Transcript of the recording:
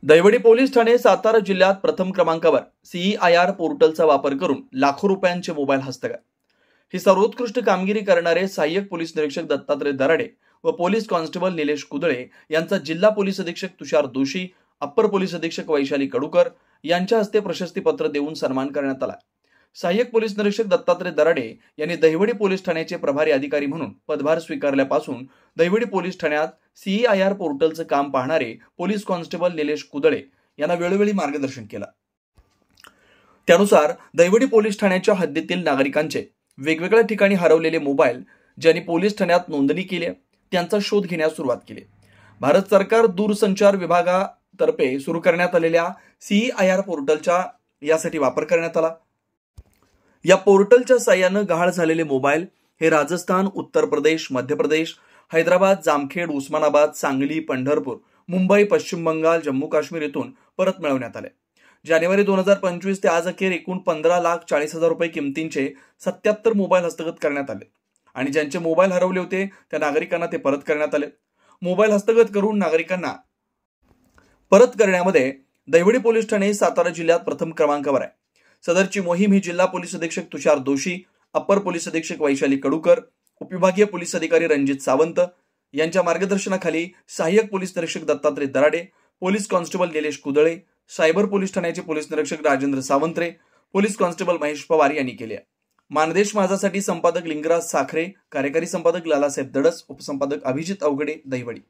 दैवडी police Thane Satara जिल्ह्यात प्रथम क्रमांकावर CEIR पोर्टलचा वापर करून लाखो रुपयांचे मोबाईल हस्तगत। ही सर्वोत्कृष्ट कामगिरी करणारे सहाय्यक पोलीस निरीक्षक दत्तात्रय दराडे व पोलीस कॉन्स्टेबल निलेश कुदळे यांचा जिल्हा पोलीस अधीक्षक तुषार दोशी, अप्पर पोलीस अधीक्षक वैशाली कडूकर यांच्या हस्ते प्रशस्तीपत्र देऊन सन्मान करण्यात आला। सहाय्यक पोलीस निरीक्षक दत्तात्रय दराडे यांनी दैवडी पोलीस ठाण्याचे प्रभारी अधिकारी म्हणून पदभार स्वीकारल्यापासून दैवडी पोलीस ठाण्यात CEIR पोर्टलचं काम पाहणारे पोलीस कॉन्स्टेबल निलेश कुदळे यांना वेळोवेळी मार्गदर्शन केलं। त्यानुसार दैवडी पोलीस ठाण्याच्या हद्दीतील नागरिकांचे वेगवेगळ्या ठिकाणी हरवलेले मोबाईल ज्यांनी पोलीस ठाण्यात नोंदणी केली त्यांचा शोध घेण्यास सुरुवात केली। भारत सरकार दूरसंचार विभागातर्फे सुरू करण्यात आलेल्या CEIR पोर्टलचा यासाठी वापर करण्यात आला। या पोर्टलच्या साहाय्याने गहाळ झालेले मोबाईल हे राजस्थान, उत्तर प्रदेश, मध्य प्रदेश, हैदराबाद, जामखेड, उस्मानाबाद, सांगली, पंढरपूर, मुंबई, पश्चिम बंगाल, जम्मू काश्मीर येथून परत मिळवण्यात आले। जानेवारी 2025 ते आज अखेर एकूण 15,40,000 रुपये किमतींचे 77 मोबाईल हस्तगत करण्यात आले आणि ज्यांचे मोबाईल हरवले होते त्या नागरिकांना ते परत करण्यात आले। मोबाईल हस्तगत करून नागरिकांना परत करण्यामध्ये दैवडी पोलीस ठाणे सातारा जिल्ह्यात प्रथम क्रमांकावर आहे। सदरची मोहीम ही जिल्हा पोलीस अधीक्षक तुषार दोशी, अप्पर पोलीस अधीक्षक वैशाली कडूकर, उपविभागीय पोलीस अधिकारी रणजित सावंत यांच्या मार्गदर्शनाखाली सहाय्यक पोलीस निरीक्षक Dattatray Darade, police constable Nilesh Kudale, cyber police ठाण्याचे पोलीस निरीक्षक राजेंद्र सावंतरे, पोलीस कॉन्स्टेबल महेश पवार यांनी केले। मानदेश माझासाठी संपादक लिंगराज साखरे, कार्यकारी संपादक लालासाहेब दडस, उपसंपादक अभिजित अवघडे, दैवडी।